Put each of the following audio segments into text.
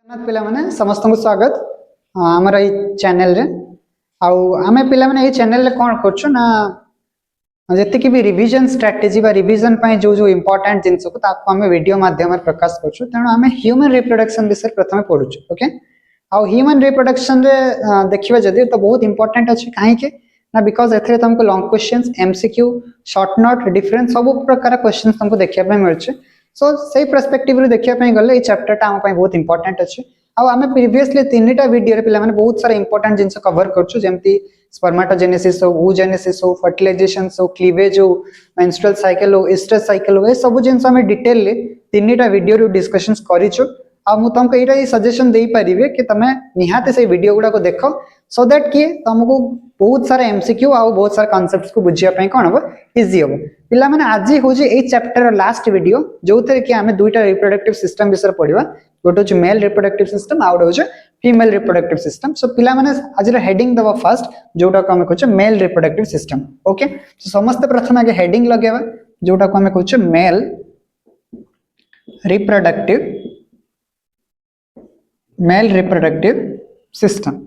पिला माने समस्त को स्वागत आमर ये चैनल रे आमे पिला माने ये चैनल रे कोन करछु ना जति भी रिवीजन स्ट्रेटजी बा रिवीजन पय जो जो इंपोर्टेंट जिंस को ताको आमे वीडियो माध्यम रे प्रकाश करछु तेणु आमे ह्यूमन रिप्रोडक्शन विषय प्रथमे पढुछु ओके ह्यूमन रिप्रोडक्शन रे देखिबा जदी तो बहुत इंपोर्टेंट अछि काहे के ना बिकॉज़ एथरे तुमको long questions MCQ short note different सब प्रकार क्वेश्चंस तुमको देखिया पे मिलछ सो से पर्सपेक्टिव रे देखिया पे गले ए चैप्टर टा हम पे बहुत इंपोर्टेंट अछि आमे प्रीवियसली तीनटा वीडियो रे पिला माने बहुत सारा इंपोर्टेंट जिंस कवर करछु जेमती स्पर्मेटोजेनेसिस हो oogenesis हो फर्टिलाइजेशन हो क्लीवेज हो मेंस्ट्रुअल साइकिल हो एस्ट्रस साइकिल हो ए सब जिंस हम डिटेल ले तीनटा वीडियो रे डिस्कशंस करिछु मु तुमको एटा सजेशन दे परिबे कि तमे निहाते से वीडियो गुडा को देखो सो दैट कि तुमको बहुत सारा एमसीक्यू आ बहुत सारा कांसेप्ट्स को बुझिया पई कोन हो इजी हो पिला माने आज हो जे ए चैप्टर लास्ट वीडियो जोथे कि हमें दुईटा रिप्रोडक्टिव सिस्टम विषय पढिबा गोटे हो मेल रिप्रोडक्टिव सिस्टम आउट हो फीमेल रिप्रोडक्टिव सिस्टम सो पिला माने आज रे हेडिंग दबा फर्स्ट जोटा को हमें कहछ male reproductive system okay so समस्त प्रथम आगे हेडिंग लगेबा जोटा को हमें कहछ मेल रिप्रोडक्टिव सिस्टम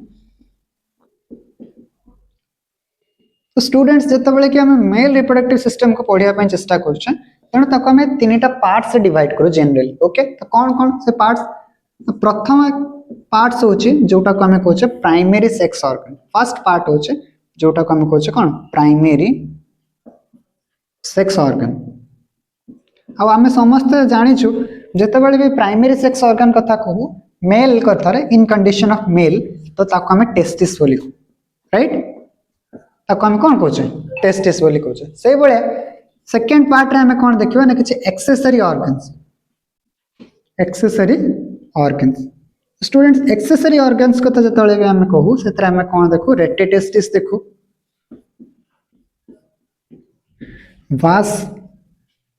तो स्टूडेंट्स जते बेले कि हम मेल रिप्रोडक्टिव सिस्टम को पढिया पय चेष्टा करछ तेणु ताको हमें तीनटा पार्ट से डिवाइड करू जनरली ओके तो कौन कौन से पार्ट्स प्रथम पार्ट्स होची जोटा को हमें कहछ primary sex organ first part होची जोटा को हमें कहछ कोन प्राइमरी सेक्स ऑर्गन आ हमें समस्त जानि छु जते बेले भी प्राइमरी सेक्स ऑर्गन कथा कहू मेल कथा रे इन कंडीशन ऑफ मेल तो ताको हमें टेस्टिस बोली राइट ताको हम कोन कहछ टेस्टिस बोली कहछ से बळे सेकंड पार्ट रे हमें कोन देखिबा ना किछ accessory organs students accessory organs कथा जतले भी हमें कहू सेतरा हमें कोन देखू रेटे टेस्टिस देखू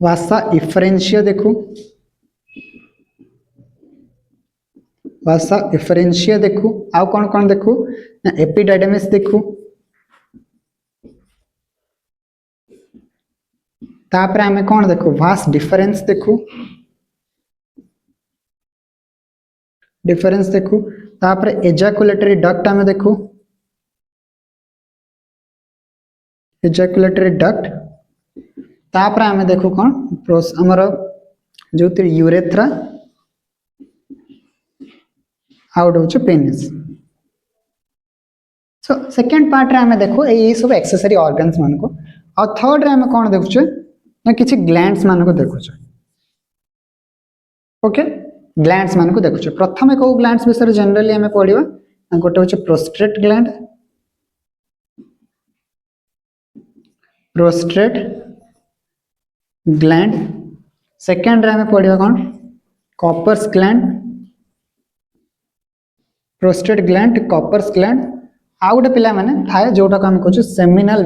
वासा इफरेंशिया देखू आउ कौन कौन देखू ना एपिडाइडेमिस देखू तापर हमें कौन देखू वास डिफरेंस देखू तापर एजाकुलेटरी डक्ट हमें देखू तापर हमें देखू कौन हमर जो यूरेथ्रा आउट हो पेनिस सो सेकंड पार्ट रे हमें देखो ये सब एक्सेसरी ऑर्गन्स मान को और थर्ड रे हमें कौन देखु ना किछि ग्लैंड्स मान को देखु ओके ग्लैंड्स मान को देखु प्रथम को ग्लैंड्स विषय जनरली हमें पढिबा गोटे होचे प्रोस्टेट ग्लैंड सेकंड रे हमें पढिबा कौन Cowper's gland prostate gland Cowper's gland आउ गोटे पिला माने थाए जोटा को हम कहू सेमिनल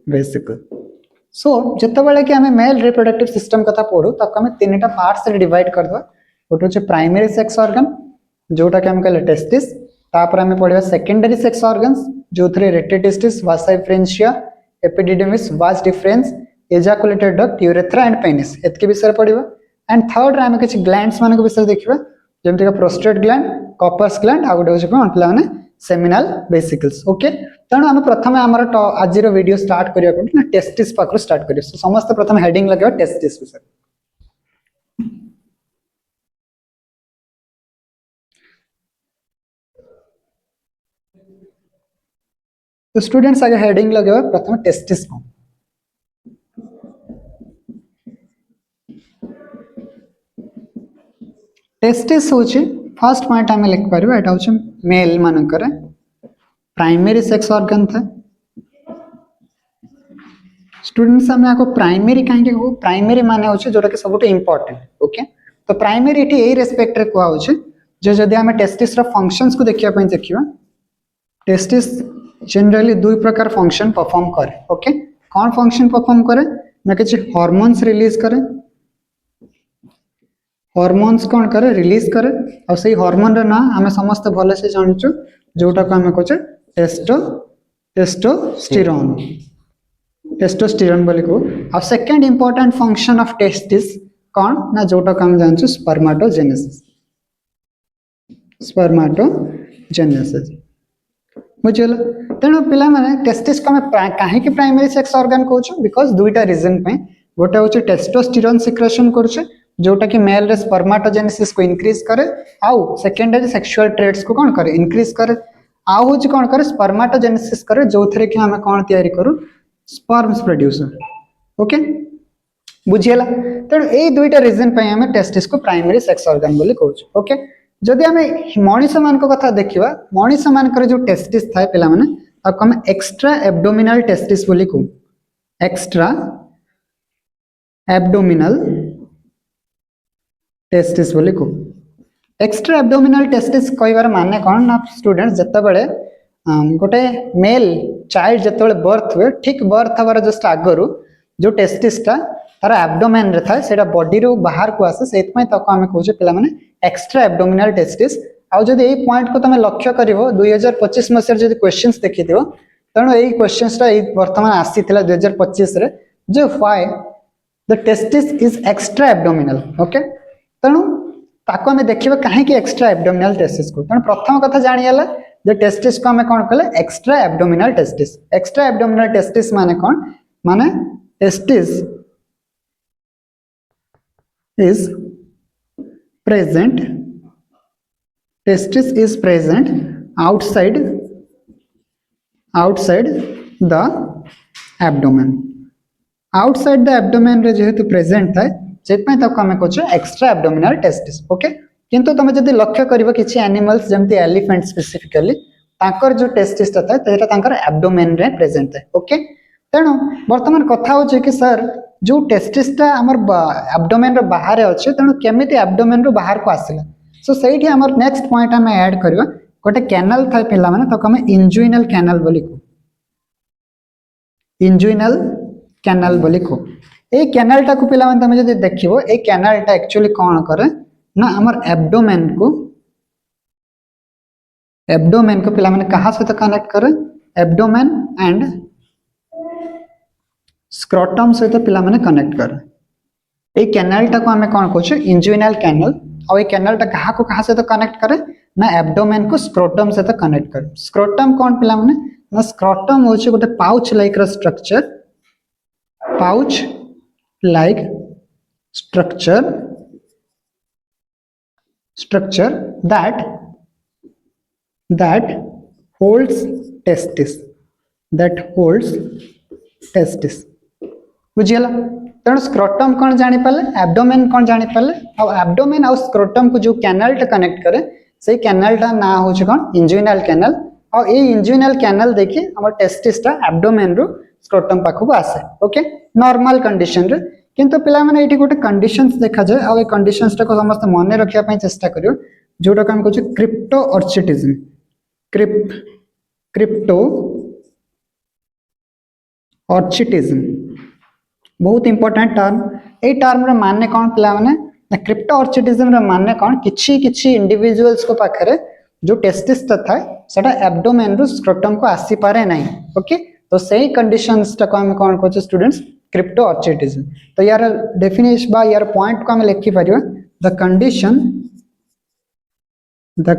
वेसिकल सो जते बेले कि हमें मेल रिप्रोडक्टिव सिस्टम कथा पढू तक हमें तीनटा पार्ट्स रे डिवाइड कर दो गोटे होचे प्राइमरी सेक्स ऑर्गन जोटा कि हम कहले टेस्टिस तापर हमें पढिबा सेकेंडरी सेक्स ऑर्गन्स जोथरे रेटे testis vasa deferentia epididymis vas deferens ejaculated duct urethra and penis एतके विषय पढिबा एंड थर्ड रे हमें किछ ग्लैंड्स मान को विषय देखिबा जेमति का प्रोस्टेट ग्लैंड कॉपर्स ग्लैंड आ गोटे होचे कोन पिला माने सेमिनल वेसिकल्स ओके तण हम प्रथम हमर आज रो वीडियो स्टार्ट करिया कोन ना टेस्टिस पाखरो स्टार्ट करियो सो समस्त प्रथम हेडिंग लगेबा टेस्टिस विषय तो स्टूडेंट्स आगे हेडिंग लगेबा प्रथम टेस्टिस को टेस्टिस होची फर्स्ट पॉइंट हमें लिख पारिबा एटा होची मेल मानकर प्राइमरी सेक्स ऑर्गन था स्टूडेंट्स हमें आको प्राइमरी काहे के प्राइमरी माने होची जोटा के सबटो इंपोर्टेंट ओके तो प्राइमरी एटी ए रेस्पेक्ट रे कोआ होची जे जदी हमें टेस्टिस रो फंक्शंस को देखिया पई देखिबा टेस्टिस जनरली दुई प्रकार फंक्शन परफॉर्म करे ओके कौन फंक्शन परफॉर्म करे ना किछ हार्मोन्स रिलीज करे हार्मोन्स कौन करे रिलीज करे और सही हार्मोन रे ना हमें समस्त भले से जानिचु जोटा को हमें कहछ टेस्टोस्टेरोन बोली को। अब second important function of testis कौन ना जोटा हम जानछु स्पर्माटोजेनेसिस स्पर्माटोजेनेसिस बुझल तेणु पिला माने टेस्टिस को कहीं प्राइमरी सेक्स ऑर्गन कहूँ बिकॉज दुईटा रीजन पे गोटे हूँ टेस्टोस्टेरोन सिक्रेशन करुचे जोटा कि मेल रे स्पर्माटोजेनेसिस को इंक्रीज करे आउ सेकेंडरी सेक्सुअल ट्रेट्स को कौन करे इंक्रीज करे आउ हूँ कौन करे स्पर्माटोजेनेसिस करे जो थे कि आम कौन तैयारी करूँ स्पर्म्स प्रोड्यूसर ओके बुझीगला तेणु यही दुईटा रीजन पे आम टेस्टिस को प्राइमरी सेक्स ऑर्गन बोली कहूँ ओके जदि आम मनीष मान कथा देखा मनीष मानकर जो टेस्टिस थाए पिला माने ताको हम एक्स्ट्रा एब्डोमिनल टेस्टिस बोली कहूँ एक्स्ट्रा एब्डोमिनल टेस्टिस बोली कहूँ एक्स्ट्रा एब्डोमिनल टेस्टिस कहबार माने कौन ना स्टूडेंट जितेबाला गोटे मेल चाइल्ड जिते बर्थ हुए ठीक बर्थ हबार जस्ट आगु जो टेस्टिसटा तार एब्डोमेन रे थाए सेटा बॉडी रो बाहर को आसे सेतपय ताको आमे कहूचे पिला माने एक्स्ट्रा एब्डोमिनल टेस्टिस आउ जदि एई पॉइंट को तमे लक्ष्य करिवो 2025 मसियर जदि क्वेश्चंस देखिदिवो तणो एई क्वेश्चंस रा वर्तमान आसीथिला 2025 रे जो why the testis is extra abdominal okay तणो ताको आमे देखिबा काहे कि एक्स्ट्रा एब्डोमिनल टेस्टिस को तणो प्रथम कथा जानि हला जे टेस्टिस को आमे कोन कहले एक्स्ट्रा एब्डोमिनल टेस्टिस माने कोन माने testis is present outside the abdomen रे जेहेतु प्रेजेंट थाए सेतपय ताको हमें कहछो एक्स्ट्रा एब्डोमिनल टेस्टिस ओके किंतु तमे जदि लक्ष्य करिवो किछि एनिमल्स जेमति एलिफेंट स्पेसिफिकली ताकर जो टेस्टिस थाए तेटा ताकर एब्डोमेन रे प्रेजेंट थाए ओके तेणु वर्तमान कथा हो कि सर जो टेस्टिसटा हमर एब्डोमेन रो बाहर अछि तेणु केमिति एब्डोमेन रो बाहर को आसिला सो सेठी हमर नेक्स्ट पॉइंट हम ऐड करबा गोटे कैनल थाए पिला माने तो हम इंजुइनल कैनल बोली को ए कैनल टा को पिला माने तमे जदि देखिवो ए कैनल टा एक्चुअली कोन करे ना हमर एब्डोमेन को पिला माने कहां से तो कनेक्ट करे एब्डोमेन एंड स्क्रोटम सहित पिला माने कनेक्ट करे ए कैनल टा को हमें कौन कहछे इंजुइनल कैनल और ए कैनल टा कहा से तो कनेक्ट करे ना एब्डोमेन को स्क्रोटम से तो कनेक्ट करे स्क्रोटम कौन पिला माने ना स्क्रोटम होचे गोटे pouch like structure that holds testis बुझीगला तेणु स्क्रोटम कौन जानी पाले एब्डोमेन कौन जानी पाले और एब्डोमेन और स्क्रोटम को जो कैनल टा कनेक्ट करे से कैनल टा ना होचे कौन इंजुइनल कैनल और ये इंजुइनल कैनल देखिए हमर टेस्टिस टा एब्डोमेन रो स्क्रोटम पाखु आसे ओके नॉर्मल कंडीशन रे किंतु पिला माने एठी गोटे कंडीशंस देखा जाय और ए कंडीशंस टा को समस्त मने रखिया पई चेष्टा करियो जोटा काम कहू क्रिप्टो ऑर्चिटिज्म बहुत इंपोर्टेंट टर्म ए टर्म रे माने कौन पिला माने क्रिप्टो ऑर्चिटिज्म रे माने कौन किछि इंडिविजुअल्स को पाखरे जो टेस्टिस था सेटा एब्डोमेन रो स्क्रोटम को आसी पारे नहीं ओके तो सही कंडीशंस टा को हम कौन कहू स्टूडेंट्स क्रिप्टो ऑर्चिटिज्म तो यार डेफिनेशन बा यार पॉइंट को हम लिखि परियो the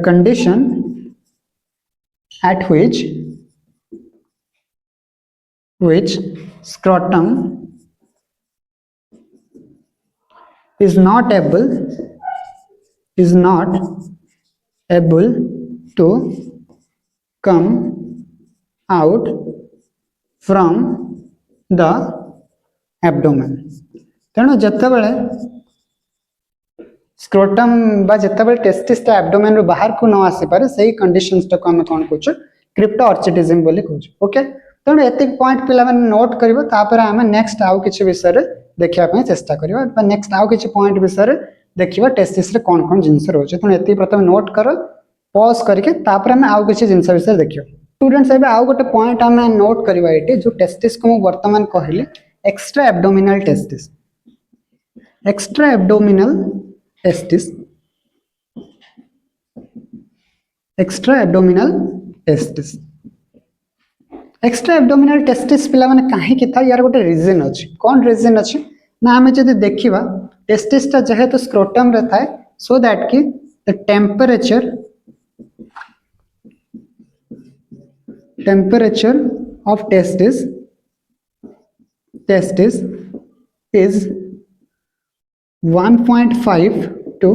condition at which scrotum is not able to come out from the abdomen तेणु जितेबाला स्क्रोटम बा जितेबाला टेस्टिस टा एब्डोमेन रो बाहर को न आसी पारे सही कंडीशंस टा को हम कोन कहू क्रिप्टो ऑर्चिटिज्म बोली कहू ओके तेणु एतिक पॉइंट पिला माने नोट करिवो तापर हम नेक्स्ट आउ किछि विषय रे देखिया पय चेष्टा करिवो बा नेक्स्ट आउ किछि पॉइंट विषय रे देखिबा टेस्टिस रे कोन जिंस रहउछ तेणु एतिक प्रथम नोट करो पॉज करके तापर हम आउ किछि जिंस विषय देखियो स्टूडेंट्स एबे आउ गोटे पॉइंट हम नोट करिवा एटी जो टेस्टिस को वर्तमान कहले extra abdominal testis extra abdominal testis पिला माने काहे कि था यार गोटे रीजन अछि कोन रीजन अछि ना हमें जदि देखिबा टेस्टिस टा जेहेतु स्क्रोटम रे थाए सो दैट कि the temperature of testis is 1.5 to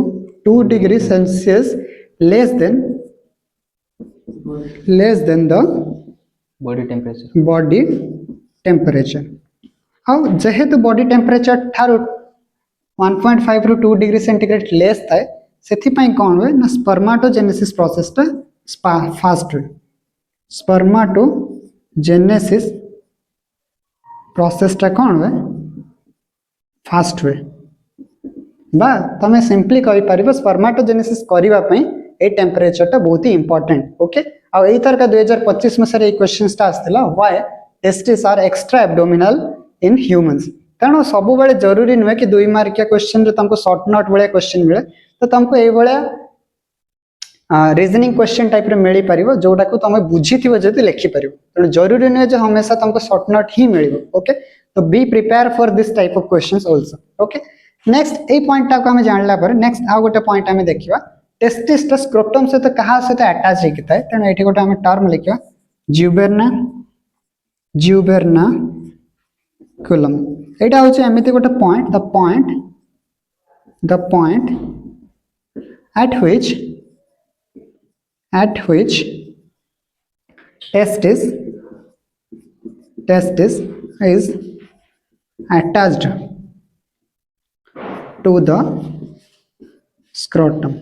2 degrees Celsius less than the body temperature. how जेहेतु body temperature ठारो 1.5 ରୁ 2 डिग्री सेंटीग्रेड लेस थाए सेथि पई कोन होय ना स्पर्माटोजेनेसिस प्रोसेस टा फास्ट होय स्पर्माटोजेनेसिस प्रोसेस टा कोन होय फास्ट होय बा तमे सिंपली कहि परिबो स्पर्माटोजेनेसिस करिवा पई ए टेंपरेचर टा बहुत ही इंपोर्टेंट ओके आ एई तरह का 2025 में सर ए क्वेश्चंस टा आस्थिला why testis are extra abdominal in humans कारण सब बेले जरूरी नुहे कि 2 मार्किया क्वेश्चन रे तुमको शॉर्ट नोट वाला क्वेश्चन मिले तो तुमको ए वाला रीजनिंग क्वेश्चन टाइप रे मिली परिबो जोटा को तुम बुझीथिबो जति लिखि परिबो तो जरूरी नुहे जे हमेशा तुमको शॉर्ट नोट ही मिलिबो ओके तो be prepare for this type of questions also okay next A point टा को हम जानला पर नेक्स्ट आ गोटे पॉइंट हम देखिबा टेस्टिस टा स्क्रोटम से तो कहा से अटैच हे किता है तने एठी गोटे हम टर्म लिखिबा जुबेर्नाकुलम एटा होचे एमिति गोटे point the point at which testis is attached to the scrotum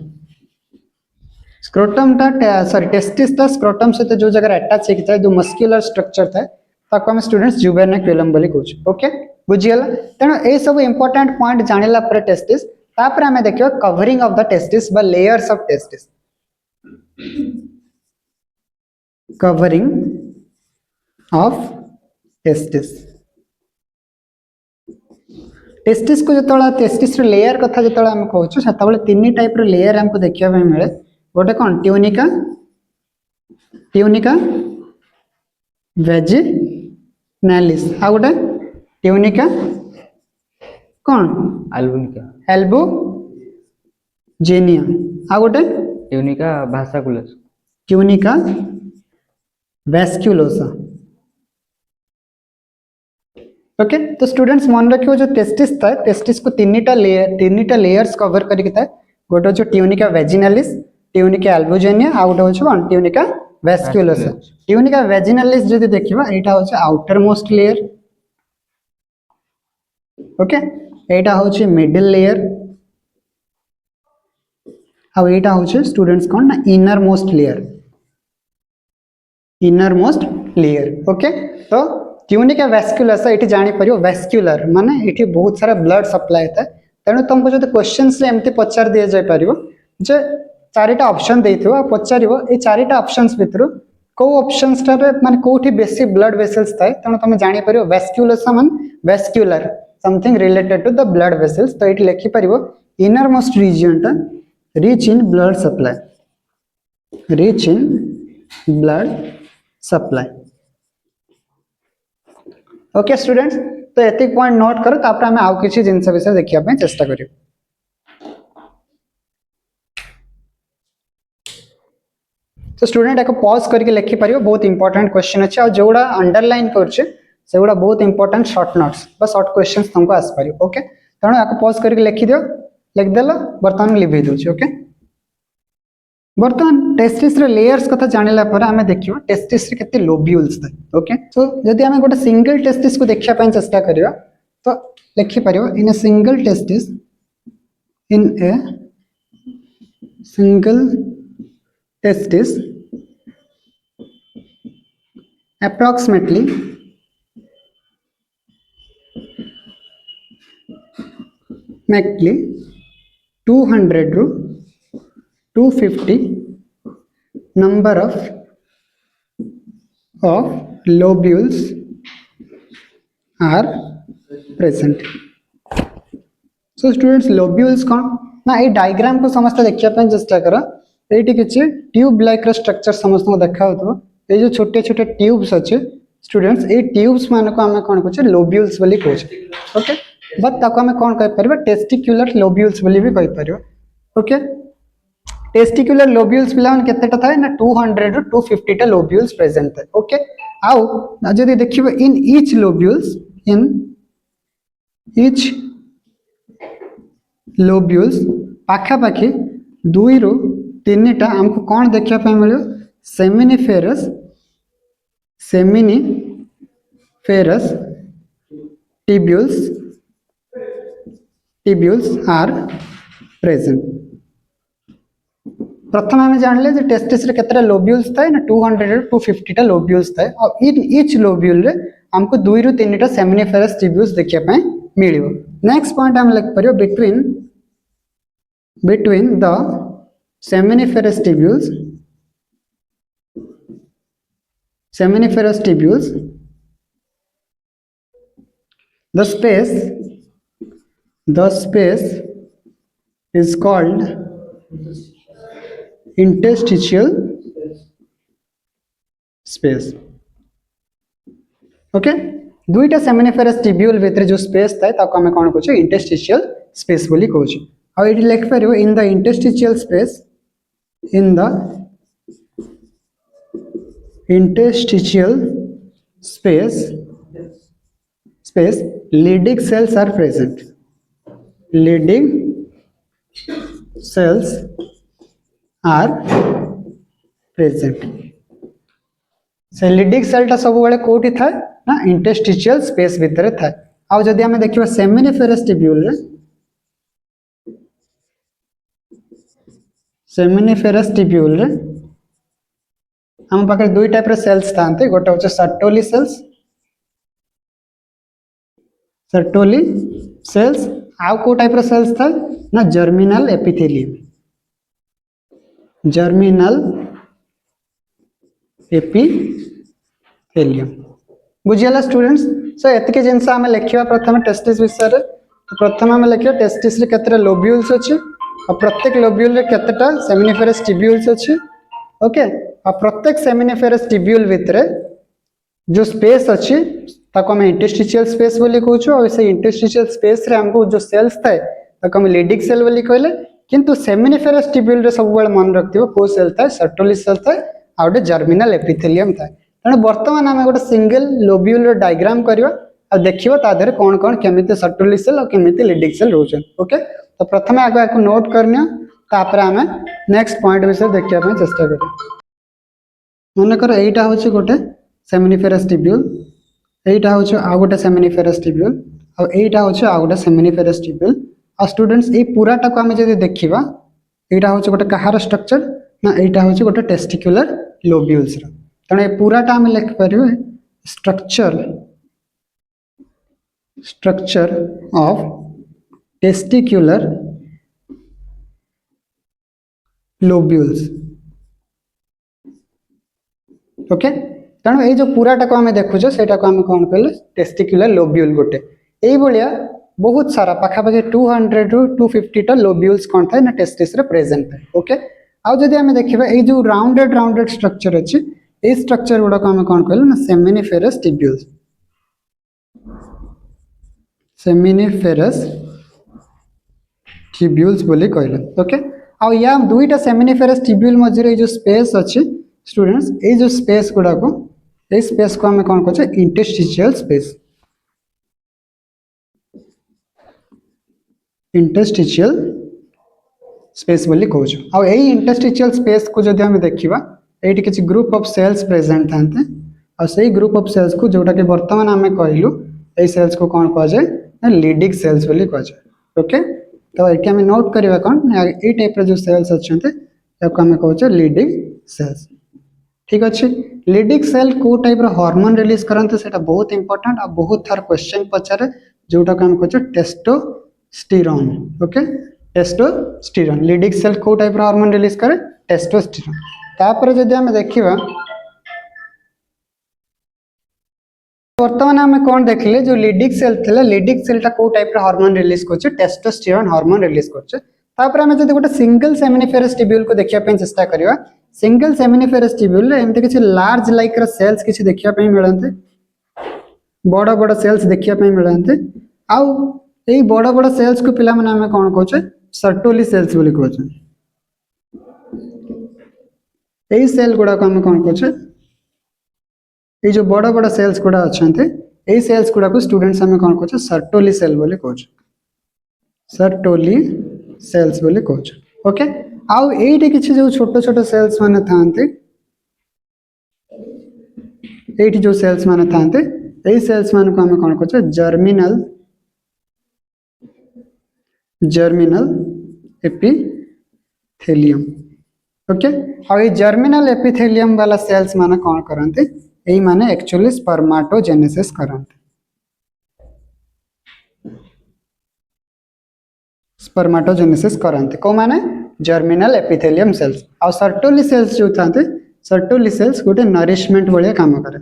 testis ता स्क्रोटम से जो जगह अटैच है जो मस्कुलर स्ट्रक्चर था ताको हम स्टूडेंट्स जुबेर्नाकुलम बोली कहूछ ओके बुझियला तेनो ए सब इंपोर्टेंट पॉइंट जानिला पर टेस्टिस तापर हमें देखियो कवरिंग ऑफ द टेस्टिस बा layers of testis covering of testis testis को जतला टेस्टिस रे लेयर कथा जतला हम कहूछ सेतबले तीन टाइप रे लेयर हमको देखिया में मिले गोटे कोन ट्यूनिका वेजिनालिस आ गोटे ट्यूनिका कोन एल्बुजेनिया आ गोटे ट्यूनिका वैस्कुलोसा ओके तो स्टूडेंट्स मन रखियो जो टेस्टिस था टेस्टिस को तीनटा लेयर्स कवर करके था गोटे जो ट्यूनिका वेजिनालिस ट्यूनिका एल्बुजेनिया आ गोटे होछ कोन ट्यूनिका वैस्कुलोसा ट्यूनिका वेजिनालिस जदि देखिबा एटा होछ आउटर मोस्ट लेयर ओके एटा होछ मिडिल लेयर आ एटा होछ स्टूडेंट्स कोन ना इनर मोस्ट लेयर ओके तो ट्यूनिका वैस्कुलोसा एठी जानि परियो वैस्कुलर माने एठी बहुत सारा ब्लड सप्लाई था तेणु तुमको जो क्वेश्चंस रे एमती पचार दिया जाय परियो जे चारिटा ऑप्शन देथिबो पचारिबो ए चारिटा ऑप्शंस भितरु को ऑप्शंस रे माने कोठी बेसी ब्लड वेसल्स थाए तेणु तुम जानि परियो वैस्कुलोसा मान vascular something related to the blood vessels तो एठी लिखि परिबो इनर मोस्ट रीजन टा rich in blood supply okay students तो एतिक पॉइंट नोट करो तापर हम आउ किछि जिंस विषय देखिया पे चेष्टा करियो तो स्टूडेंट एको पॉज करके लिखि परियो बहुत इंपोर्टेंट क्वेश्चन अछि आ जोडा अंडरलाइन करछे सेगुडा बहुत इंपोर्टेंट शॉर्ट नोट्स बस शॉर्ट क्वेश्चंस तुमको आस परियो ओके तणो एको पॉज करके लिखि दियो लिख देलो बर्तमान लिभि दोछि ओके बर्तमान टेस्टिस रे लेयर्स कथा जानिला पर हमें देखियो टेस्टिस रे केते लोब्यूल्स था ओके सो यदि हमें गोटे सिंगल टेस्टिस को देखिया पय चेष्टा करियो तो लिखि परियो in a single testis approximately 200 ru 250 number of lobules are present. So students lobules कौन ना ये डायग्राम को समझते देखिए अपन चेष्टा करो एटी किछि ट्यूब लाइक स्ट्रक्चर समस्त को देखा होतो ये जो छोटे छोटे ट्यूब्स अच्छे स्टूडेंट्स ये ट्यूब्स मान को हमें कौन कहछे लोब्यूल्स बोली कहछे ओके बट ताको हमें कौन कहि परबा टेस्टिक्युलर लोब्यूल्स बोली भी कहि परबा ओके टेस्टिक्युलर लोब्यूल्स पिलान केतेटा थाए ना 200 टू 250 टा लोब्यूल्स प्रेजेंट थाए ओके आउ जदि देखिबो in each lobules in each lobules पाखा पाखी 2 रु 3 टा हमको कौन देखिया पे मिलो सेमिनिफेरस tubules are present प्रथम हमें जानले जे टेस्टिस रे केतरा लोब्यूल्स थाए ना 200 टू 250 टा लोब्यूल्स थाए और इन ईच लोब्यूल रे हमको 2 रु 3 टा सेमिनिफेरस tubules देखिया पे मिलियो नेक्स्ट पॉइंट हम लिख परियो between the seminiferous tubules the space is called interstitial space okay दुईटा सेमिनिफेरस ट्यूब्यूल भितर जो स्पेस थाए ताको हमें कोन कहू इंटरस्टिशियल स्पेस बोली कहू आ एटी लिख परियो in the interstitial space leading cells are present से लीडिंग सेल टा सब बेले कोठी थाए ना इंटरस्टिशियल स्पेस भितर थाए आ जदि हमें देखिबा सेमिनिफेरस ट्यूब्यूल रे हम पाखे दुई टाइप रे सेल्स थांते गोटे होचे सर्टोली सेल्स आउ को टाइप रे सेल्स थाए ना जर्मिनल एपिथेलियम बुझियला स्टूडेंट्स सो एतके जिंस हमें लिखिबा प्रथम टेस्टिस विषय रे तो प्रथम हमें लिखिबा टेस्टिस रे केतरा लोब्यूल्स अछि और प्रत्येक लोब्यूल रे केतटा सेमिनिफेरस ट्यूब्यूल्स अछि ओके और प्रत्येक सेमिनिफेरस ट्यूब्यूल भितरे जो स्पेस अछि ताको हम इंटरस्टिशियल स्पेस बोली कहू और से इंटरस्टिशियल स्पेस रे हमको जो सेल्स थाए ताको हम लीडिंग सेल बोली कहले किंतु सेमिनिफेरस ट्यूब्यूल रे सब बेले मन रखथिबो को सेल थाए सर्टोली सेल थाए आ गोटे जर्मिनल एपिथेलियम थाए तेणु बर्तमान आम गोटे सिंगल लोब्यूल डायग्राम करवा और देखिबा ता देहरे कौन कौन केमिति सर्टोली सेल और केमिति लीडिंग सेल रोचन ओके तो प्रथम आगे आपको नोट करनियो तापर आम नेक्स्ट पॉइंट विषय देखिया पे चेष्टा करिया मन कर एटा होची गोटे सेमिनिफेरस ट्यूब्यूल एटा होची आ गोटे सेमिनिफेरस ट्यूब्यूल और एटा होची आ गोटे सेमिनिफेरस ट्यूब्यूल और स्टूडेंट्स ए पूराटा को आम जदि देखिबा एटा होची गोटे कहार स्ट्रक्चर ना एटा होची गोटे टेस्टिक्युलर लोब्यूल्स रो तेणु ए पूराटा आम लिख पारे structure of testicular lobules okay तेणु ये जो पूराटा को आम देखुचे सेटा को आम कौन कहले टेस्टिक्युलर लोब्यूल गोटे यही भाया बहुत सारा पाखापाखि 200 टू 250 टा लोब्यूल्स कौन थाए ना टेस्टिस रे प्रेजेंट थाए ओके आउ जदि आम देखिबा ए जो राउंडेड स्ट्रक्चर अछि ए स्ट्रक्चर गुडा को हम कौन कहले ना सेमिनिफेरस ट्यूब्यूल्स बोली कहले ओके आ या दुईटा सेमिनिफेरस ट्यूब्यूल मझे जो स्पेस अछि स्टूडेंट्स ए जो स्पेस गुडा को ए स्पेस को हम कौन कहछे इंटरस्टिशियल स्पेस बोली कहछो आ ए इंटरस्टिशियल स्पेस को जदि हम देखिबा एटी किसी ग्रुप ऑफ सेल्स प्रेजेंट थांते और सही ग्रुप ऑफ सेल्स को जोटा कि वर्तमान आम कहलु ए सेल्स को कौन कह जाए लीडिंग सेल्स बोली कह जाए ओके तो ये आम नोट करवा कौन ये टाइप जो सेल्स अच्छा आम कहे लीडिंग सेल्स ठीक अच्छे लीडिंग सेल को टाइप हार्मोन रिलीज करते से बहुत इंपोर्टेंट और बहुत थार क्वेश्चन पचारे जोटा को आम कहे testosterone okay testosterone leading cell को टाइप हार्मोन रिलीज करे टेस्टोस्टेरोन तापर जदि आम देखिबा वर्तमान आम कौन देखले जो लीडिंग सेल थिला लीडिंग सेलटा को टाइप रो हार्मोन रिलीज करछ टेस्टोस्टेरोन हार्मोन रिलीज करछ तापर आम जदि गोटे सिंगल सेमिनिफेरस ट्यूब्यूल को देखिया पे चेष्टा करबा सिंगल सेमिनिफेरस ट्यूब्यूल रे एमते किछि लार्ज लाइक रो सेल्स किछि देखिया पे मिलंते बड़ बड़ सेल्स देखिया पे मिलंते आउ यही बड़ बड़ सेल्स को पिला माने हमें कौन कहचे सर्टोली सेल्स बोली कहचे यही सेल गुड़ा को हमें कौन कहचे ये जो बड़ बड़ सेल्स गुड़ा अच्छे यही सेल्स गुड़ा को स्टूडेंट्स हमें कौन कहचे सर्टोली सेल बोली कहचे सर्टोली सेल्स बोली कहचे ओके आउ एठी किछि जो छोट छोट सेल्स माने थांते एठी जो सेल्स माने थांते एही सेल्स मान को हमें कौन कहचे जर्मिनल एपिथेलियम ओके और ये जर्मिनल एपिथेलियम वाला सेल्स माने कौन करते यही माने एक्चुअली स्पर्माटोजेनेसिस करते स्पर्माटोजेनेसिस करते को माने जर्मिनल एपिथेलियम सेल्स और सर्टोली सेल्स जो थांते सर्टोली सेल्स गोटे नरिशमेंट भाया काम करे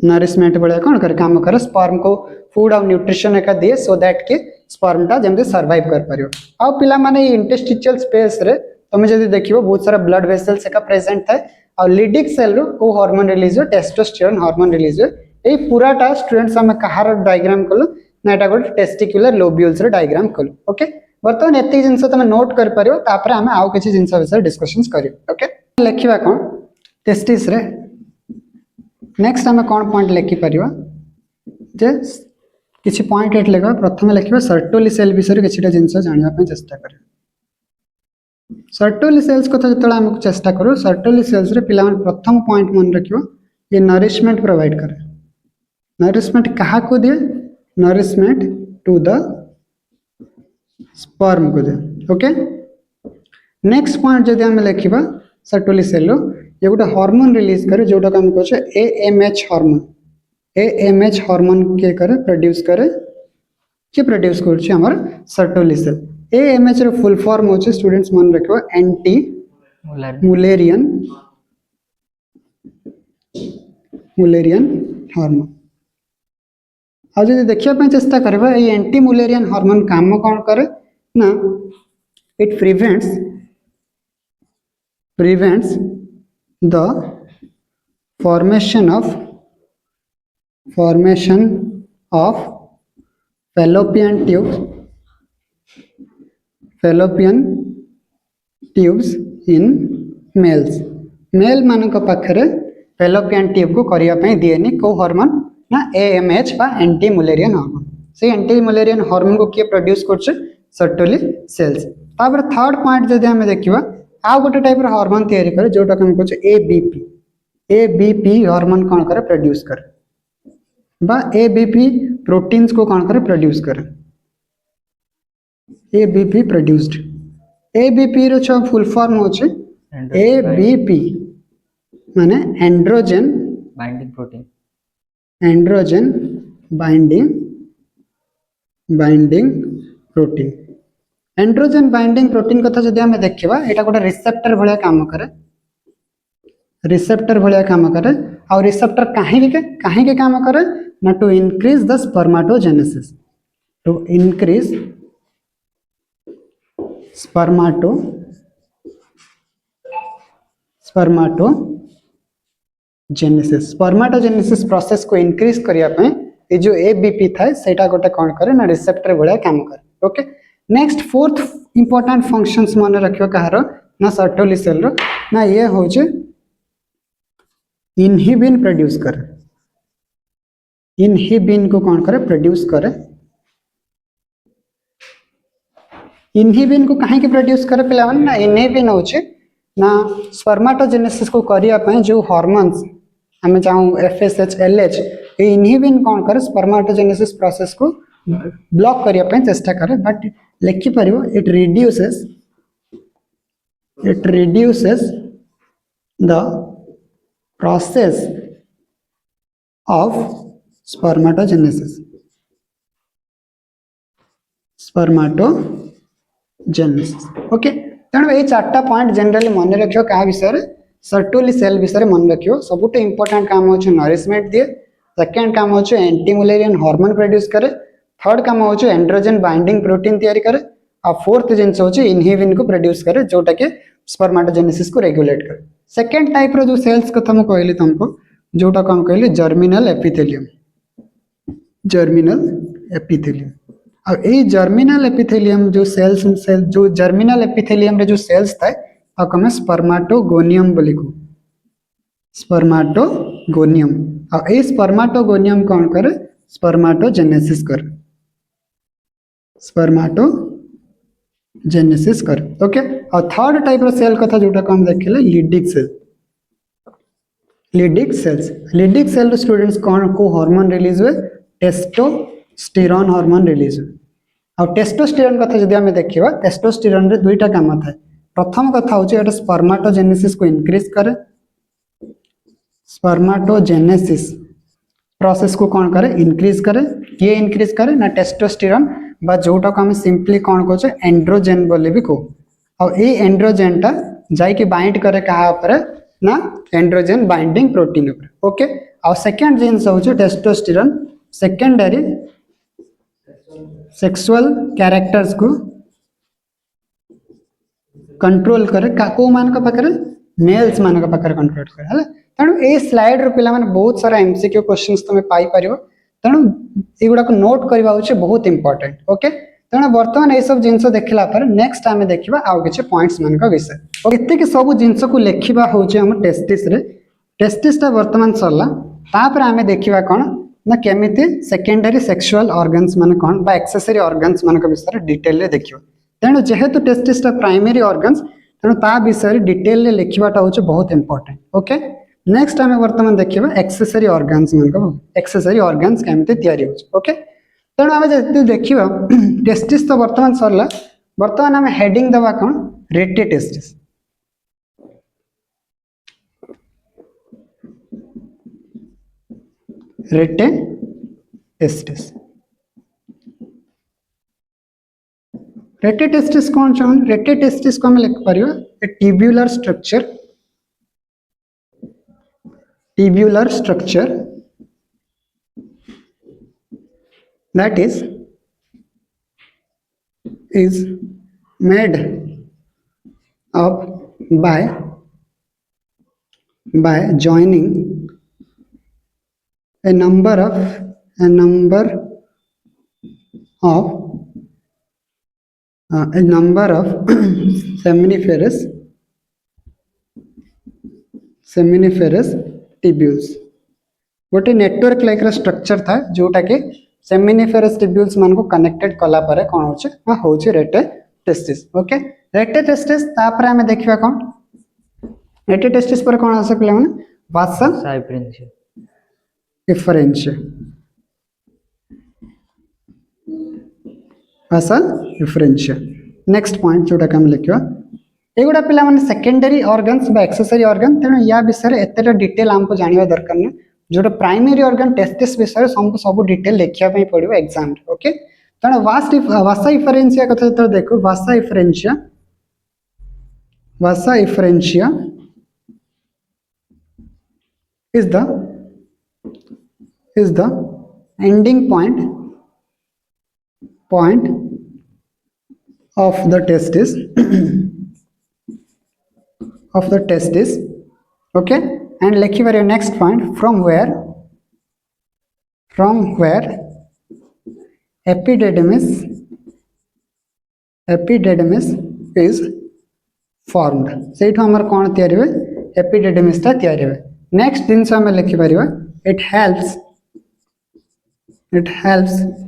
नरिशमेंट भाया कौन करे काम करे स्पर्म को फूड और न्यूट्रिशन एका दिए सो दैट कि स्पर्म टा जमते सर्वाइव कर परियो आ पिला माने इंटरस्टिशियल स्पेस रे तुम जदी देखिबो बहुत सारा ब्लड वेसल्स एका प्रेजेंट थाए और लीडिक सेल रो को हार्मोन रिलीज हो टेस्टोस्टेरोन हार्मोन रिलीज हो ए पूराटा स्टूडेंट्स हम कहार डायग्राम कलो ना एटा गोटे टेस्टिकुलर लोब्यूल्स रो डायग्राम कलो ओके बर्तमान एति जिंस तुम नोट कर परियो तापर हम आउ किछि जिंस विषय डिस्कशंस करियो ओके लिखिबा कोन टेस्टिस रे नेक्स्ट हम कोन पॉइंट लिखि परियो जे किछि पॉइंट एट लेगा प्रथम लिखिबा सर्टोली सेल विषय किछिटा जिंस जानिया पे चेष्टा करियो सर्टोली सेल्स कथा जतला हम चेष्टा करू सर्टोली सेल्स रे पिला मन प्रथम पॉइंट मन रखियो ये नरिशमेंट प्रोवाइड करे नरिशमेंट कहा को दिए नरिशमेंट टू द स्पर्म को दे ओके नेक्स्ट पॉइंट जदि हम लिखिबा सर्टोली सेल रो ये गोटे हार्मोन रिलीज करे जोटा हम कहछे एएमएच हार्मोन के करे प्रोड्यूस करछि हमर सर्टोली सेल एएमएच रो फुल फॉर्म होचे स्टूडेंट्स मन रखिबो एंटी मुलेरियन हार्मोन आ जदि देखिया पे चेष्टा करबा ए एंटी मुलेरियन हार्मोन काम कोन करे ना it prevents the formation of fallopian tubes in males male मान पाखे fallopian tube को करिया पे दिएनी को हार्मोन ना एएमएच बा एंटी मुलेरियन हार्मोन से एंटी मुलेरियन हार्मोन को किए प्रोड्यूस करछ सर्टोली सेल्स तापर थर्ड पॉइंट जदि हम देखिबा आ गोटे टाइप रो हार्मोन तयारी करे जोटा हम कहछ एबीपी हार्मोन कोन करे प्रोड्यूस करे बा एबीपी प्रोटीन्स को कोन करे प्रोड्यूस करे एबीपी प्रोड्यूस्ड एबीपी रो छ फुल फॉर्म होचे एबीपी माने androgen binding protein androgen binding protein कथा जदि हम देखिबा एटा गोटे रिसेप्टर भलिया काम करे और रिसेप्टर काहे के काम करे ना टू इंक्रीज द स्पर्माटोजेनेसिस स्पर्माटोजेनेसिस प्रोसेस को इंक्रीज करिया पे ए जो एबीपी थाए सेटा गोटे कोन करे ना रिसेप्टर भलिया काम करे okay next fourth important functions मन रखियो कहार ना सर्टोली सेल रो ना ये होचे इनहिबिन प्रोड्यूस करे इनहिबिन को कौन करे प्रोड्यूस करे इनहिबिन को कहीं के प्रोड्यूस करे पिला ना इनहिबिन होचे ना स्पर्माटोजेनेसिस को करिया पे जो हार्मोन्स हमें चाहूँ एफएसएच एलएच ये इनहिबिन कौन करे स्पर्माटोजेनेसिस प्रोसेस को ब्लॉक करिया पे चेष्टा करे बट लिखि परियो it reduces the process of spermatogenesis okay तेणु ये चार्टा पॉइंट जनरली मन रखियो क्या विषय सर्टोली सेल विषय मन रखियो सबुटे इंपोर्टेंट काम होचे नरिशमेंट दिए सेकंड काम होचे एंटी मुलेरियन हार्मोन प्रोड्यूस करे थर्ड काम होचे एंड्रोजन बाइंडिंग प्रोटीन तैयारी करे और फोर्थ जिनस होचे इनहिबिन को प्रोड्यूस करे जोटा के स्पर्माटोजेनेसिस को रेगुलेट करे सेकंड टाइप रो जो सेल्स कथा हम कहली तुमको जोटा को हम कहली जर्मिनल एपिथेलियम जर्मिनल एपिथेलियम आ ए जर्मिनल एपिथेलियम जो सेल जो जर्मिनल एपिथेलियम रे जो सेल्स थाए आको हमें स्पर्माटोगोनियम बोली को स्पर्माटोगोनियम आ ए स्पर्माटोगोनियम कौन करे स्पर्माटोजेनेसिस करे स्पर्माटोजेनेसिस करे ओके आ थर्ड टाइप रो सेल कथा जोटा को हम देखले लिडिक सेल स्टूडेंट्स कौन को हार्मोन रिलीज हुए टेस्टोस्टेरोन हार्मोन रिलीज हुए आ टेस्टोस्टेरोन कथा जदि हमें देखिबा टेस्टोस्टेरोन रे दुईटा काम थाए प्रथम कथा होचे एटा स्पर्माटोजेनेसिस को इंक्रीज करे स्पर्माटोजेनेसिस प्रोसेस को कौन करे इंक्रीज करे ये इंक्रीज करे ना टेस्टोस्टेरोन बा जोटा को हम सिंपली कौन कहछे एंड्रोजन बोली भी को आ ए एंड्रोजन टा जाई के बाइंड करे कहा ऊपर ना एंड्रोजन बाइंडिंग प्रोटीन ऊपर ओके आ सेकंड जिंस होचे टेस्टोस्टेरोन सेकेंडरी सेक्सुअल कैरेक्टर्स को कंट्रोल करे को मान का पाकर मेल्स मान का पाकर कंट्रोल करे हला तणु ए स्लाइड रो पिला माने बहुत सारा एमसीक्यू क्वेश्चंस तमे पाई परिबो तणु एगुडा को नोट करबा होचे बहुत इंपोर्टेंट ओके तणु वर्तमान ए सब जिंस देखला पर नेक्स्ट टाइम देखिबा आउ किछ पॉइंट्स मान का विषय ओके एते के सब जिंस को लेखिबा होचे हम टेस्टिस ता वर्तमान सरला तापर हमें देखिबा कोन ना केमिति सेकेंडरी सेक्सुअल ऑर्गन्स मान कोन बा एक्सेसरी ऑर्गन्स मान का विषय डिटेल ले देखियो तेणु जेहेतु टेस्टिस ता प्राइमरी ऑर्गन्स तेणु ता विषय डिटेल ले लिखिबाटा होचे बहुत इंपोर्टेंट ओके नेक्स्ट आम वर्तमान देखिए एक्सेसरी ऑर्गन्स मान एक्सेसरी ऑर्गन्स केमती तैयारी होचे ओके तेणु आम जब देखा टेस्टिस तो वर्तमान सरला वर्तमान आम हेडिंग दबा कौन रेटे टेस्टिस रेटे टेस्टिस रेटे टेस्टिस कौन चाहूँ रेटे टेस्टिस को हम लिख पार tubular structure that is made up by joining a number of seminiferous tubules गोटे नेटवर्क लाइक स्ट्रक्चर था जोटा कि सेमिनिफेरस टिब्यूल्स मान को कनेक्टेड कला पर कौन होचे ना होचे रेटे टेस्टिस ओके रेटे टेस्टिस तापर हमें देखिबा कौन रेटे टेस्टिस पर कौन आसे पिला माने वासा डिफरेंशियल नेक्स्ट पॉइंट जोटा हम लिखिबा एगुड़ा पिला माने सेकेंडरी ऑर्गन्स बा एक्सेसरी ऑर्गन तेणु या विषय एतेटा डिटेल हमको जानिबा दरकार नै जोटा प्राइमरी ऑर्गन टेस्टिस विषय सब डिटेल लिखिया पई पड़िबो एग्जाम रे ओके तेणु वासा इफरेंशिया कथा तो देखो वासा इफरेंशिया is the ending point of the testis okay and like your next point from where epididymis is formed सेठो हमर कोन तयारी है एपिडिडमिस ता तयारी है नेक्स्ट दिन से हम लिखि परिबा it helps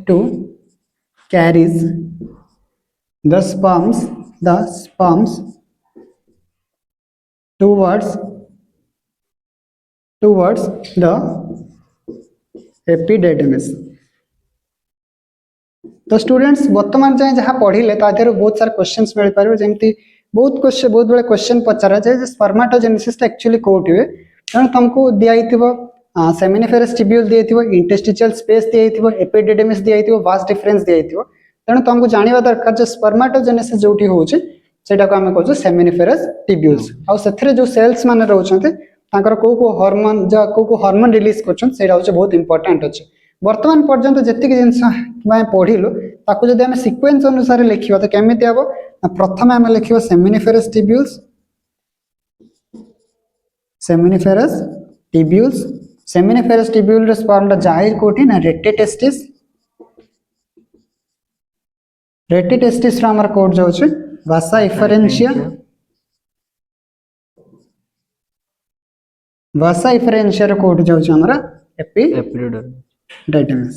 to carries the sperms towards the epididymis तो स्टूडेंट्स वर्तमान जाए जहाँ पढ़िले तादेर बहुत सारा क्वेश्चंस मिल पारे जेमती बहुत बड़े क्वेश्चन पचारा जाए स्पर्माटोजेनेसिस एक्चुअली कोट हुए तेणु तुमको दिखाई सेमिनिफेरस टिब्यूल दिखाई इंटेस्टिशियल स्पेस दिखाई एपिडिडमिस दिखाई वास्ट डिफरेंस दिखाई तेणु तुमको जानवा दरकार जो स्पर्माटोजेनेसिस जोटी होचे सेटा को आमे कहू सेमिनिफेरस टिब्यूल्स आ सेथरे जो सेल्स माने रहउछन्ते तांकर को हार्मोन रिलीज करछन सेटा होचे बहुत इंपोर्टेंट अछि वर्तमान पर्यंत जतिक जिंस मैं पढ़िलु ताकू जदि आमे सीक्वेंस अनुसार लिखिबा तो केमिति हबो प्रथम आमे लिखिबा सेमिनिफेरस टिब्यूल्स सेमिनिफेरस ट्यूब्यूल रे स्पर्म जाए कोठी ना रेटिटेस्टिस रेटिटेस्टिस रा हमर कोड जाउ छै वासा इफरेंशिया वासा इफरेंशिया रे कोड जाउ छै हमरा एपिडिडर्मिस।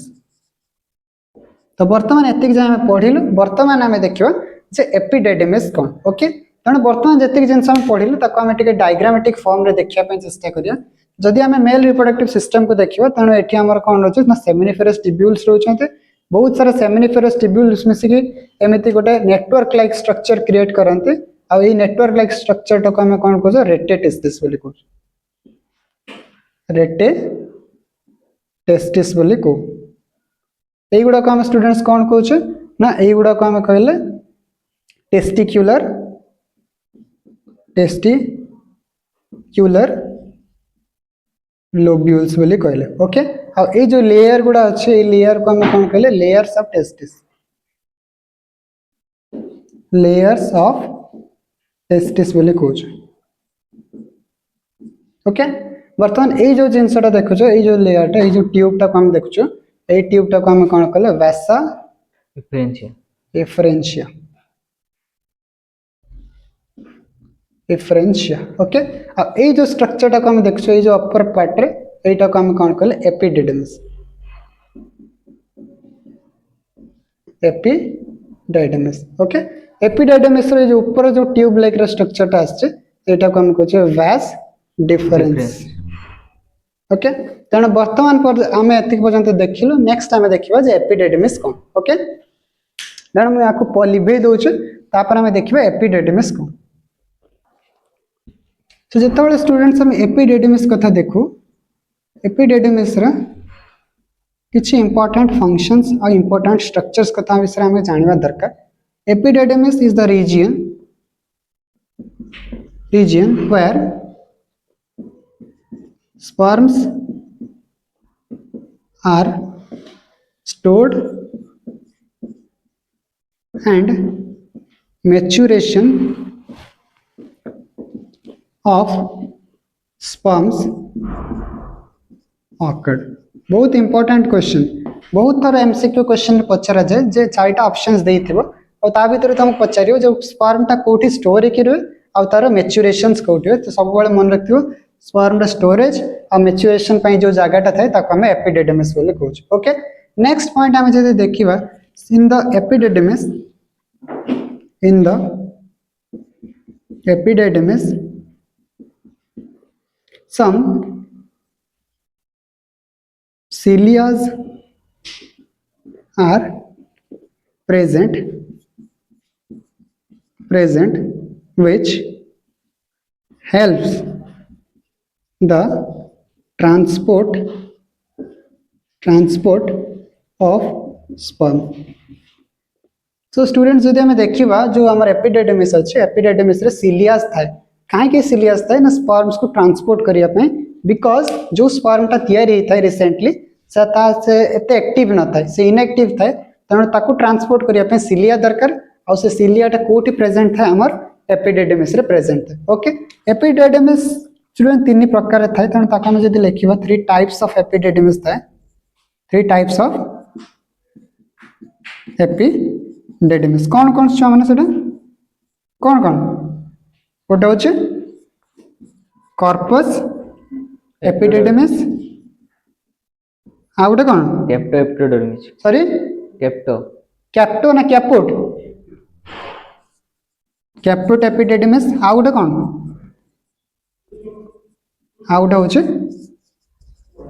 तो वर्तमान एतिक जे हम पढ़िलु वर्तमान हमें देखिबा जे एपिडिडर्मिस कोन ओके तण वर्तमान जतिक जिंस हम पढ़िलु ताको हम टिके डायग्रामेटिक फॉर्म रे देखिया पे चेष्टा करिया। जदि हमें मेल रिप्रोडक्टिव सिस्टम को देखिबा तण एठी हमर कोन रहछ ना सेमिनिफेरस ट्यूब्यूल्स रहउछन्ते बहुत सारा सेमिनिफेरस ट्यूब्यूल्स मिसी के एमिति गोटे network like structure create करन्ते uh a network like structure तो हम कोन कहजो रेटिटेस्टिस बोली कहू रेटिटेस्टिस बोली कहू एई गुडा को हम स्टूडेंट्स कोन कहू ना एई गुडा को हम कहले टेस्टिक्युलर लोब्यूल्स बोली कहले ओके। आ ए जो लेयर गुडा अच्छे ए लेयर को हम कोन कहले लेयर्स ऑफ टेस्टिस बोली कहू ओके। वर्तमान ए जो जिनसटा देखुछो ए जो लेयरटा ए जो ट्यूबटा को हम देखुछो ए ट्यूबटा को हम कोन कहले वैसा इफरेंशिया ओके। अब ए जो स्ट्रक्चरटा को हम देखछो ए जो अपर पार्ट रे एटा को हम कोन कहले एपिडिडमिस ओके। एपिडिडमिस रे जो ऊपर जो ट्यूब लाइक रे स्ट्रक्चरटा आछे एटा को हम कहछो वास डिफरेंस ओके। तेणु वर्तमान पर आम एतिक पर्यंत देखिलु नेक्स्ट आम देखिबा जे एपिडिडमिस कोन ओके। तेणु मैं आपको लिभे दउछु तापर आम देखिबा एपिडिडमिस कोन। तो जितेबाला स्टूडेंट्स हम एपिडिडमिस कथा देखु एपिडिडमिस रा किछि इंपोर्टेंट फंक्शंस और इंपोर्टेंट स्ट्रक्चर्स कथा विषय में जानवा दरकार। Epididymis is the region where sperms are stored and maturation of sperms occurred। बहुत इंपोर्टेंट क्वेश्चन बहुत थर एमसीक्यू क्वेश्चन पचरा जाए जे चारिटा ऑप्शंस देइथिबो और ता भीतर तुम पचारियो जो स्पर्म टा कोठी स्टोर हेकि रहे और तार मैच्योरेशंस कोठी हो तो सब बेले मन रखियो स्पर्म रा स्टोरेज और मैच्योरेशन पई जो जगहटा थाए ताको हम एपिडिडमिस बोले कहू ओके। नेक्स्ट पॉइंट हम जदि देखिबा in the epididymis some cilias are present which helps the transport of sperm। so students जदि हमें देखिबा जो हमर एपिडिडमिस अछि एपिडिडमिस रे सिलियास थाए काहे के सिलियास थाए ना स्पर्म्स को ट्रांसपोर्ट करिया पे बिकॉज जो स्पर्म टा तयारी थाए रिसेंटली से एते एक्टिव न थाए से इनएक्टिव थाए तण ताको ट्रांसपोर्ट करिया पे सिलिया दरकार और से सिलिया टा कोठी प्रेजेंट थाए हमर एपिडिडमिस रे प्रेजेंट थाए ओके। एपिडिडमिस स्टूडेंट तीन प्रकार थाए तण ताको हम जदि लेखिबा थ्री टाइप्स ऑफ एपिडिडमिस थाए एपिडिडमिस कौन छ माने सेटा कौन गोटे हूँ कॉर्पस एपिडिडमिस आ गोटे कौन कैप्टो एपिडिडमिस सॉरी कैप्टो ना कैप्टोट एपिडिडमिस आ गोटे कौन आ गोटे हूँ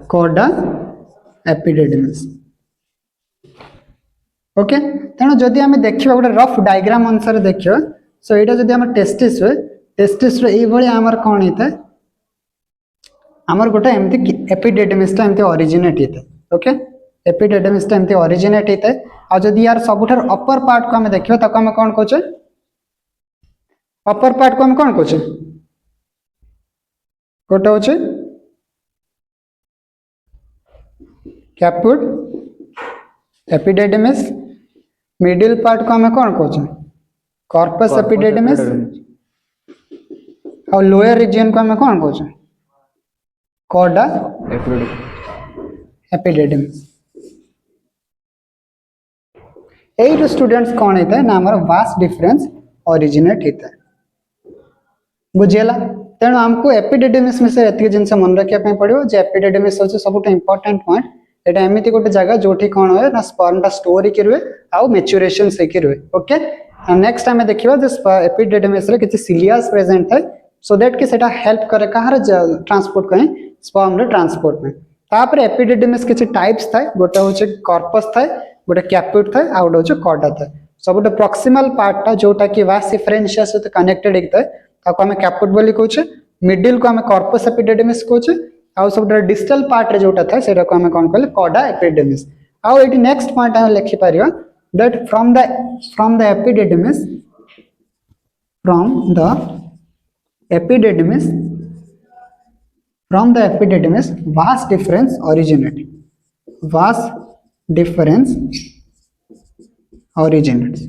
कॉडा एपिडिडमिस ओके। तेणु जदि आम देखा गोटे रफ डायग्राम अनुसार देखा सो यहाँ जदि आम टेस्टिस हुए टेस्टिस ये आमर कौन होता है आमर गोटे एमती एपिडिडमिस एमती ओरिजिनेट होता है ओके। एपिडिडमिस एमती ओरिजिनेट होता है आ जदि यार सबुठार अपर पार्ट को आम देखा ताको आम कौन कहे अपर पार्ट को आम कौन कहे गोटे हूँ कैप्टोट एपिडिडमिस मिडिल पार्ट को आम कौन कहे कॉर्पस एपिडिडमिस और लोअर रीजन को हमें कौन कहे कॉडा एपिडिडिमिस एई स्टूडेंट्स कौन होता है ना हमारा वास्ट डिफरेंस ओरिजिनेट होता है बुझीगला तेणु आमको एपिडिडिमिस में से एतिक जिनस मन रखा पड़ो जे एपिडिडिमिस हूँ सब इंपोर्टेंट पॉइंट एटा एमती गोटे जगह जोठी कौन हुए ना स्पर्म टा स्टोर होकर रुहे आउ मैच्योरेशन होकर रुहे ओके नेक्स्ट आम देखा जो एपिडिडिमिस रे किछि सिलियास प्रेजेंट थाए सो दैट कि सेटा हेल्प करे कहार ट्रांसपोर्ट करें स्पर्म रे ट्रांसपोर्ट में तापर एपिडिडिमिस किछि टाइप्स थाए गोटे होचे कॉर्पस थाए गोटे कैप्यूट थाए आ गोटे होचे कॉर्डा थाए सबुठ प्रॉक्सिमल पार्ट टा जोटा कि वास डिफरेंशिया सहित कनेक्टेड होता है ताको हमें कैप्यूट बोली कहूचे मिडिल को हमें कॉर्पस एपिडिडिमिस कहूचे आउ सब डिस्टल पार्ट रे जोटा था सेटा को हमें कौन कहले कॉडा एपिडिडिमिस आउ एटी नेक्स्ट पॉइंट हम लिखि परियो that from the epididymis vast difference originates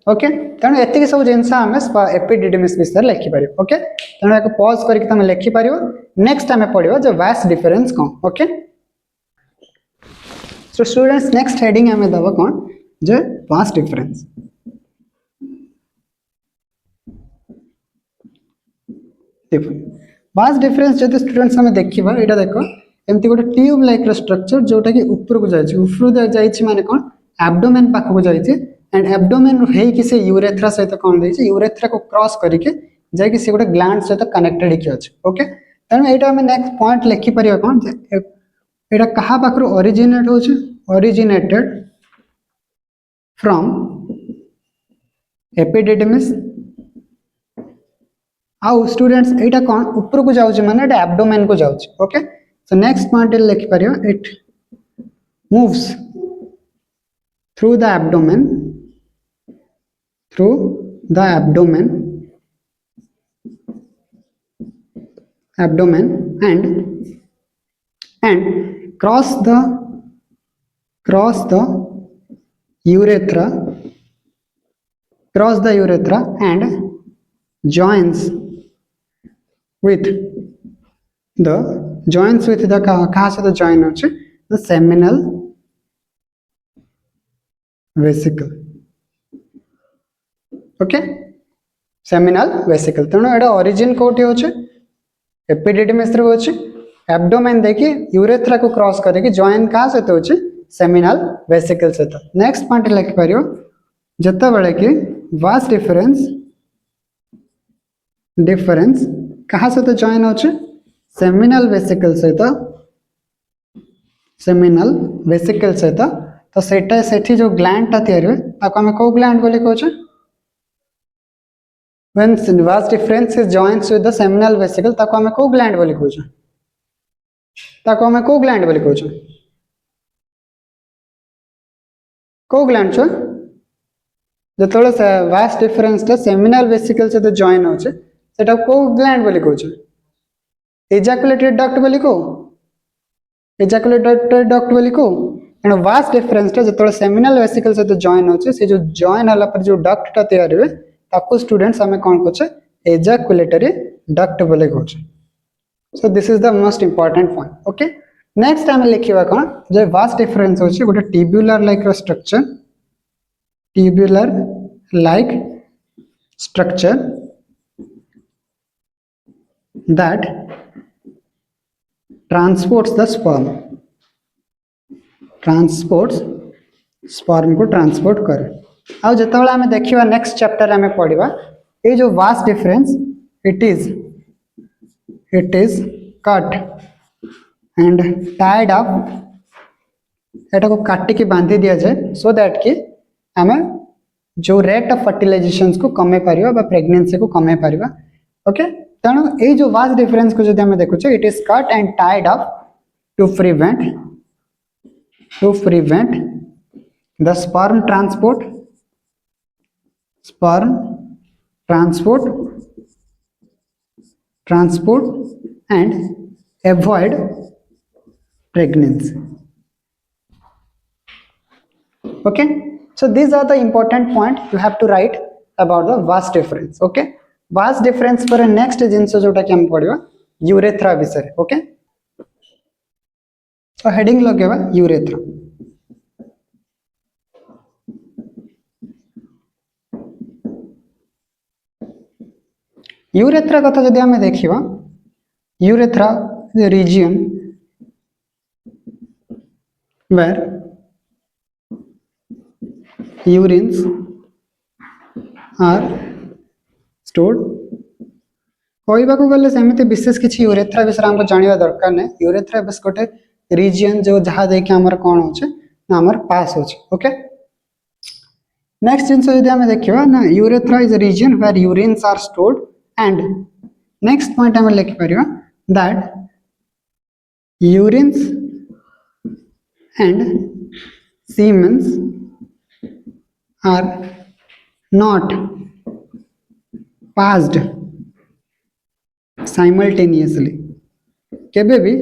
okay तेणु एतिक सब जिनस आम एपिडिडिमिस विषय लिखि पार ओके तेणु एक पॉज करके तुम लिखि पार नेक्स्ट आम पढ़ियो जो वास्ट डिफरेंस कौन okay so students next heading आम दब कौन जो वास्ट डिफरेंस वास्ट डिफरेंस जब स्टूडेंट्स आम देखा यहाँ देख एमती गोटे ट्यूब लाइक स्ट्रक्चर जोटा कि ऊपर को जाए माने कौन एब्डोमेन पाखक जाए एंड एब्डोमेन होइकि से यूरेथ्रा सहित कौन देछि यूरेथ्रा को क्रॉस करके जाकि से गोटे ग्लैंड सहित कनेक्टेड होके अछि ओके तेणु एटा हम नेक्स्ट पॉइंट लिखि परियो कौन एटा कहा पाखरु ओरिजिनेट होछि ओरिजिनेटेड फ्रॉम एपिडिडिमिस आउ स्टूडेंट्स एटा कौन ऊपर को जाउछि माने एटा एब्डोमेन को जाउछि ओके सो नेक्स्ट पॉइंट लिखि परियो it moves through the abdomen and cross the urethra and joins with the कहाँ से the join होचे the seminal vesicle okay seminal vesicle तेणु एटा ओरिजिन कोठी होचे एपिडिडिमिस रे होचे एब्डोमेन देखि यूरेथ्रा को क्रॉस करके जॉइन कहाँ से होचे सेमिनल वेसिकल से नेक्स्ट पॉइंट लिख पारियो जत्ता बेले कि वास्ट डिफरेंस कहाँ से जॉइन होचे सेमिनल वेसिकल सहित तो सेटा सेठी जो ग्लैंड ता तैयार हुए ताको हमें को ग्लैंड बोली कहउछ when vas deferens is joins with the seminal vesicle ताको हमें को ग्लैंड बोली कहउछ को ग्लैंड छ जतले से वास्ट डिफरेंस ता सेमिनल वेसिकल से तो जॉइन होछ सेटा को ग्लैंड बोली कहउछ एजाकुलेटरी डक्ट बोली को एंड वास्ट डिफरेंस जो सेमिनल वेसिकल से जॉइन होचे से जो जॉइन होला पर जो डक्ट ता तैयार हुए ताको स्टूडेंट्स हमें कौन कहछे एजाकुलेटरी डक्ट बोले कहछे so this is the most important point okay next हम लिखिबा कौन जो वास्ट डिफरेंस होचे गोटे tubular like structure that transports the sperm को ट्रांसपोर्ट करे आउ जतबेला हमें देखिबा नेक्स्ट चैप्टर हमें पढ़िबा ए जो vas difference it is cut and tied up एटा को काटी के बांधी दिया जाए सो दैट कि हमें जो रेट ऑफ फर्टिलाइजेशन को कमे पारिबा बा प्रेगनेंसी को कमे पारिबा ओके तेणु ए जो वास्ट डिफरेंस को जदि हमें देखुचे it is cut and tied up to prevent the sperm transport and avoid pregnancy okay so these are the important point you have to write about the vast difference okay vast difference पर next जिनस जोटा कि हम पढ़िबा urethra विषय okay तो heading लगेगा urethra urethra कथा जदि आम देखा urethra region where urines are stored कहवा गले सेमती विशेष किसी यूरेथ्रा विषय हमको जानवा दरकार नहीं यूरेथ्रा बस गोटे रीजन जो जहाँ देखिए आमर कौन होचे ना आमर पास होचे ओके नेक्स्ट जिनस यदि आम देखा ना urethra is a region where urines are stored and next point आम लिखिपर that urines and semens are not passed simultaneously केबे भी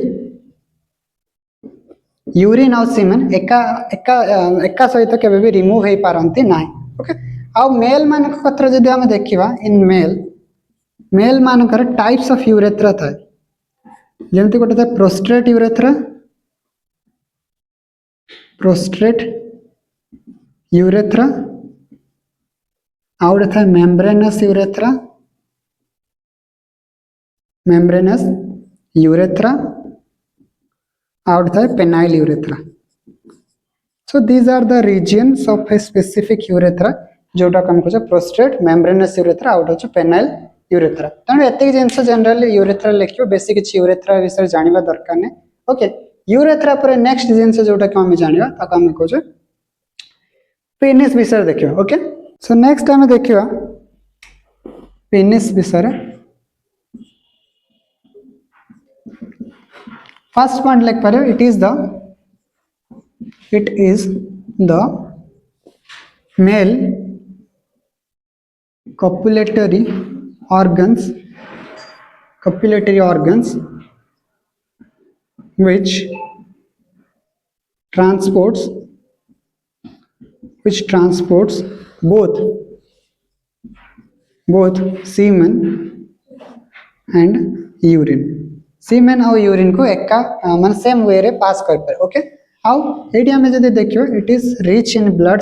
यूरिन और सीमेन एका एका एका सहित केबे भी रिमूव हो पारंती ना ओके आउ मेल मान कथा जदि आम देखा इन मेल मानकर टाइप्स ऑफ यूरेथ्रा था जमती गोटे था प्रोस्ट्रेट यूरेथ्रा आउ था मेम्ब्रेनस यूरेथ्रा आउट था penile urethra so these are the regions of a specific urethra जोटा कम कह प्रोस्ट्रेट मेम्ब्रेनस यूरेथ्रा आउट हो पेनाइल यूरेथ्रा तेणु एतिक जिनस जनरली यूरेथ्रा लिखियो बेसी किसी यूरेथ्रा विषय जानवा दरकार नहीं ओके यूरेथ्रा पर नेक्स्ट जिनस जोटा कि आम जानवा ताको आम कहे पेनिस विषय देखियो ओके सो नेक्स्ट आम देखियो पेनिस विषय फर्स्ट पॉइंट लिख पारे it is the male copulatory organs which transports both semen and urine semen और urine को एक मान सेम वे रे पास कर पारे ओके हाउ एटी हमें जदि देखियो it is rich in blood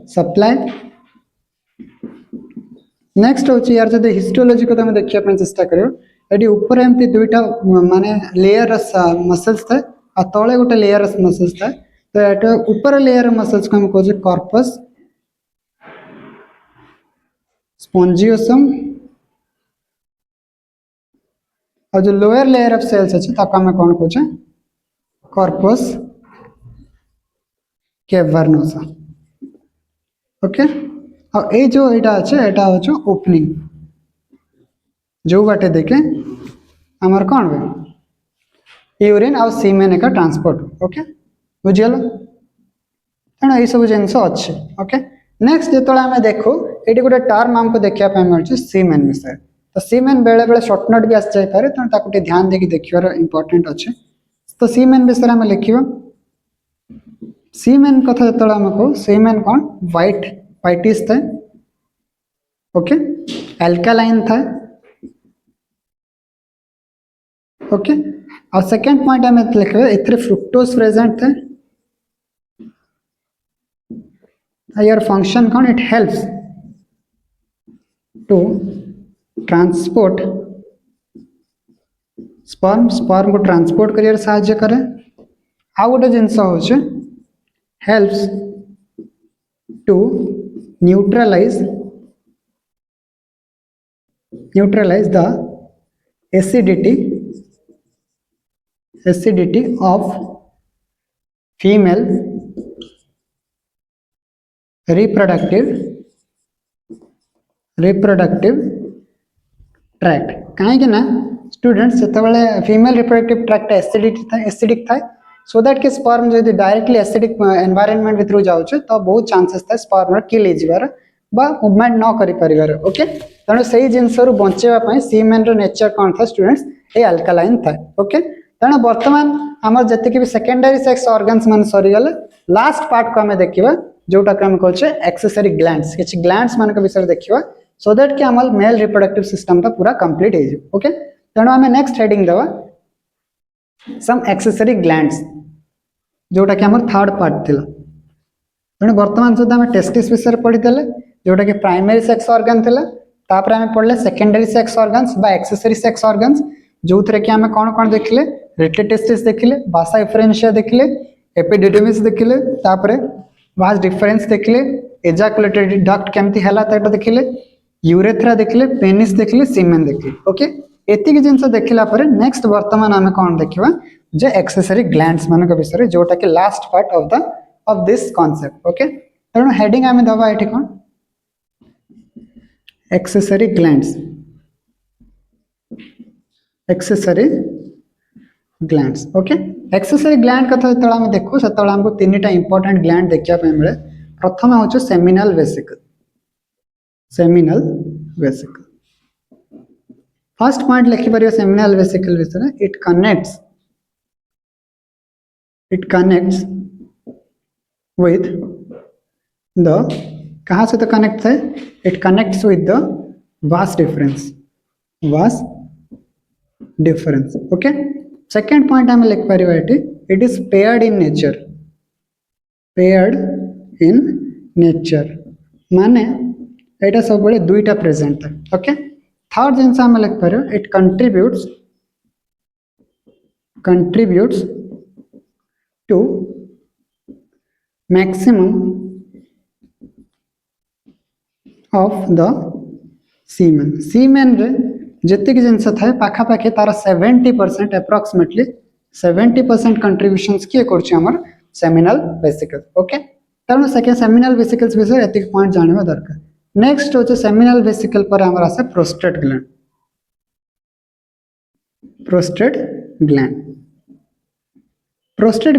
supply next हूँ यार जब हिस्टोलॉजी को देखा चेष्टा कर ऊपर एमती दुईटा माने लेयर मसल्स था तले गोटे लेयर मसल्स था तो ये ऊपर लेयर मसल्स को हम कहे कॉर्पस स्पॉन्जियोसम और जो लोअर लेयर ऑफ सेल्स अच्छे ताको हम कौन कहे कॉर्पस कैवर्नोसा ओके और ये जो यहाँ अच्छे यहाँ हूँ ओपनिंग जो बाटे देखे आमर कौन हुए यूरिन आउ सीमेन एक ट्रांसपोर्ट ओके बुझीगल तेणु ये सब जिन अच्छे ओके नेक्स्ट जो आम देखू ये गोटे टर्म आमको देखा मिलूँ सीमेन विषय तो सीमेन बेले बेले शॉर्ट नोट भी आसी जाए तेणु ध्यान देकी देखार इंपोर्टेंट अच्छे तो सीमेन विषय आम लिखा सीमेन कथा जो आम कहू सीमेन कौन व्हाइटिश था ओके एल्कालाइन था ओके और सेकेंड पॉइंट आम लिखे ए फ्रुक्टोज प्रेजेंट था यार फंक्शन कौन it helps to transport sperm को ट्रांसपोर्ट कर साहाय्य करे आउ गोटे जिनस हो helps to neutralize the acidity of female reproductive tract कहीं ना स्टूडेंट्स जो फीमेल रिप्रोडक्टिव ट्रैक्ट एसिडिक था सो दैट कि स्पर्म जो डायरेक्टली एसिडिक एनवायरनमेंट भितर जाऊे तो बहुत चांसेस था स्पर्म किल हो मूवमेंट न कर ओके तेणु से जिनस बचाई सीमेन नेचर कौन था स्टूडेंट्स ये अल्कालाइन था ओके तेणु बर्तमान आम जी भी सेकेंडरी सेक्स ऑर्गन्स मान सरीगले लास्ट पार्ट को आम देखा जोटा कि आम कहे एक्सेसरी ग्लैंड्स किसी ग्लैंड्स मान विषय देखा सो दैट कि आमर मेल रिप्रोडक्टिव सिस्टम टा पूरा कंप्लीट हो ओके तेणु आम नेक्स्ट हेडिंग दवा सम एक्सेसरी ग्लैंड्स जोटा कि आमर थर्ड पार्ट थिला तेणु वर्तमान सुधा आम टेस्टिस विषय पढ़ी जोटा कि प्राइमरी सेक्स ऑर्गन थिला तापर आम पढ़ले सेकेंडरी सेक्स ऑर्गन्स बा एक्सेसरी सेक्स ऑर्गन्स जो थे कि आम कौन कौन देखिले रेट्रोटेस्टिस देखिले वासा डिफरेंशिया देखिले एपिडिडमिस देखिले तापर वास डिफरेंस देखिले एजाकुलेटरी डक्ट केमती हला ताटा देखिले यूरेथ्रा देखिले पेनिस देखिले सीमेन देखिले ओके एतिक जिनस देखिला परे नेक्स्ट वर्तमान आम कौन देखिबा जे एक्सेसरी ग्लैंड्स मान विषय जोटा कि last part of this concept okay तेणु हेडिंग आम दबा ये कौन accessory glands accessory glands okay accessory gland कथा जो आम देखू से हमको तीन टा इंपोर्टेंट ग्लैंड देखा मिले प्रथम हूँ सेमिनल वेसिकल फर्स्ट पॉइंट लिखिपर सेमिनल वेसिकल विषय इट कनेक्ट्स विथ द कहाँ से तो कनेक्ट है it connects with the vas deferens okay second point आम लिख पार it is paired in nature माने एटा सब बड़े दुईटा प्रेजेंट है ओके थर्ड जिनस आम लिख पार it contributes to maximum of the semen रे जितक जिनस थाए पाखापाखि तार 70% अप्रोक्सीमेटली 70% कंट्रीब्यूशंस किए कर सेमिनल वेसिकल ओके तेणु सेकेंड सेमिनल वेसिकल्स विषय एति पॉइंट जानवा दरकार नेक्स्ट होचे सेमिनल वेसिकल पर हमर आसे प्रोस्टेट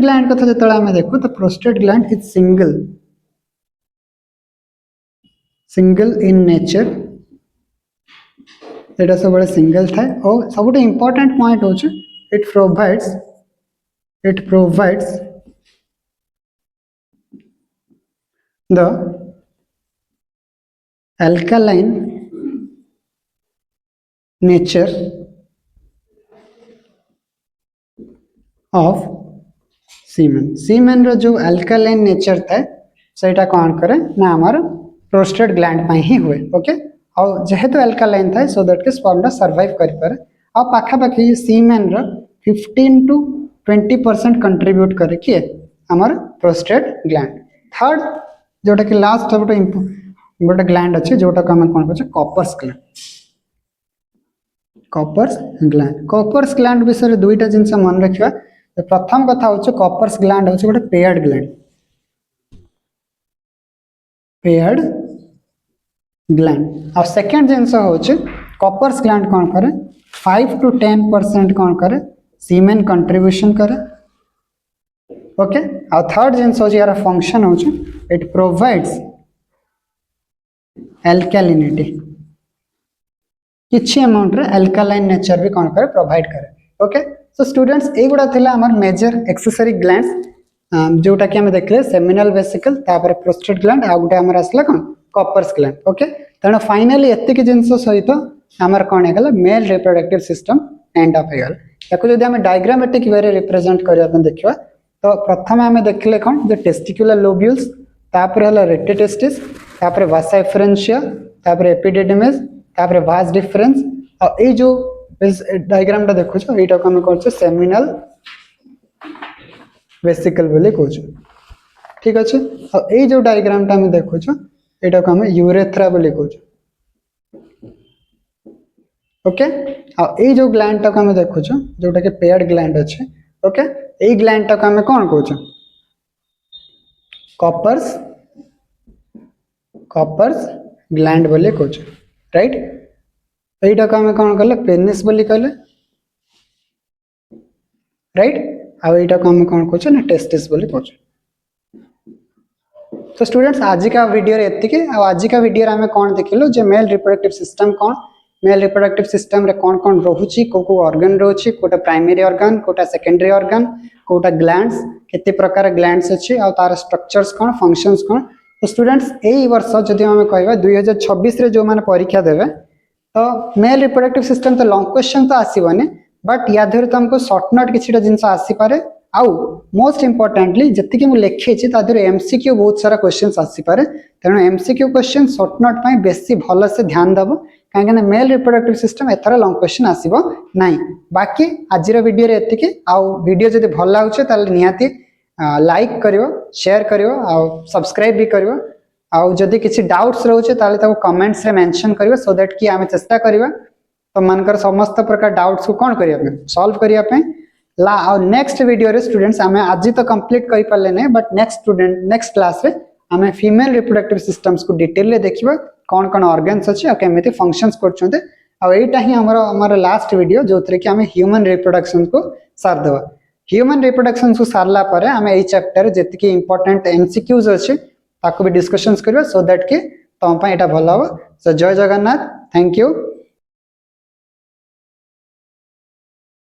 ग्लैंड कथा जतले हम देखु तो prostate gland is single in nature एटा सब बड़े सिंगल थाए और सब इंपोर्टेंट पॉइंट होचे it provides the alkaline nature of semen रो जो अल्कालाइन नेचर थाए सेटा कौन करे ना हमार प्रोस्टेट ग्लैंड पाई ही हुए ओके और जेहेतु अल्कालाइन थाए सो दैट के स्पर्म सर्वाइव कर पारे आ पाखापाखि सीमेन रो 15 to 20% कंट्रीब्यूट करे किए हमार प्रोस्टेट ग्लैंड थर्ड जोटा कि लास्ट गोटे ग्लैंड अच्छे जोटा को हम कौन कहे कॉपर्स ग्लैंड विषय दुईटा जिनस मन रखा प्रथम कथा हूँ कॉपर्स ग्लैंड हूँ गोटे पेयर्ड ग्लैंड और सेकेंड जिनस हूँ कॉपर्स ग्लैंड कौन करे 5 to 10% कौन करे सीमेन कंट्रीब्यूशन करे ओके और थर्ड जिनस हूँ यार फंक्शन हूँ इट प्रोवाइड्स एल्कालिनिटी किछि अमाउंट रे अल्कालाइन नेचर भी कौन करे प्रोवाइड करे ओके सो स्टूडेंट्स एगुड़ा थिला हमर मेजर एक्सेसरी ग्लैंड्स जोटा कि हम देखले सेमिनल वेसिकल तापर प्रोस्टेट ग्लैंड आ गुटे हमर आसला कौन कॉपर्स ग्लैंड ओके तेणु फाइनली एतिक जिनस सहित हमर कौन है mail reproductive system end of Hegel याको जदि हम डायग्रामेटिक वे रिप्रेजेंट करबा देखिबा तो प्रथम आम देखले कौन जो टेस्टिकुलर लोब्यूल्स तापर हला रेट्रोटेस्टिस तापर वासा डिफरेंशिया तापर एपिडिडमिस तापर वास डिफरेंस और ए जो डायग्राम टा देखो छो एटा को हम कहछ सेमिनल वेसिकल बोले कहछ ठीक अछि और ए जो डायग्राम टा हम देखो छो एटा को हम यूरेथ्रा बोले कहछ ओके और ए जो ग्लैंड टा को हम देखो छो जोटा के पेयर्ड ग्लैंड अछि ओके ए ग्लैंड टा को हम कोन कहछ कॉपर्स ग्लैंड बोले कहछ राइट एटा को हम कोन कहले पेनिस बोली कहले राइट आ एटा को हम कोन कहछ ना टेस्टिस बोली कहछ तो स्टूडेंट्स आज का वीडियो रे एतिके आ आज का वीडियो रे हम कोन देखिलो जे मेल रिप्रोडक्टिव सिस्टम कोन मेल रिप्रोडक्टिव सिस्टम रे कौन कौन रोची को ऑर्गन रोची कोटा प्राइमरी ऑर्गन कोटा सेकेंडरी ऑर्गन कोटा ग्लैंड्स केते प्रकार ग्लैंड्स अच्छी और तार स्ट्रक्चर्स कौन फंक्शंस कौन तो तो स्टूडेंट्स यही वर्ष जदि आम कह 2026 रे जो मैंने परीक्षा देवे तो मेल रिप्रोडक्टिव सिस्टम तो लॉन्ग क्वेश्चन तो आसबनी बट या देहर तुमको सर्ट नोट किसी जिन आसीपे आउ मोस्ट इंपोर्टेंटली जी मुझे लिखी तादेह एमसीक्यू बहुत सारा क्वेश्चन आसीपे तेणु एमसीक्यू क्वेश्चन सर्ट नोट पर बेसी भल से ध्यान दब कहीं मेल रिप्रोडक्टिव सिस्टम एथर लॉन्ग क्वेश्चन आसब ना बाकी आज वीडियो एति आउ वीडियो जब भल लगे निहाती लाइक करियो शेयर करियो आउ सब्सक्राइब भी करियो आउ जदि किसी डाउट्स रोचे ताले कमेंट्स रे मेंशन करियो सो दैट कि आमे चेष्टा करिवा तो मानकर समस्त प्रकार डाउट्स को कौन करिया सॉल्व करिया पे ला आउ नेक्स्ट वीडियो रे स्टूडेंट्स आमे आज तो कंप्लीट करि पाले नै बट नेक्स्ट क्लास रे आमे फीमेल रिप्रोडक्टिव सिस्टम्स को डिटेल रे देखिबा कौन कौन ऑर्गन्स अछि आ केमिति फंक्शंस करछन्ते आ एटा ही हमर लास्ट वीडियो जोतरे कि आमे ह्यूमन रिप्रोडक्शन को सार देबा ह्यूमन रिप्रोडक्शन को सारला परे आमे एई चैप्टर जेतिकी इंपोर्टेंट एमसीक्यूज अछि ताको भी डिस्कशंस करबा सो दैट कि तुम एटा भल हम। सो जय जगन्नाथ, थैंक यू।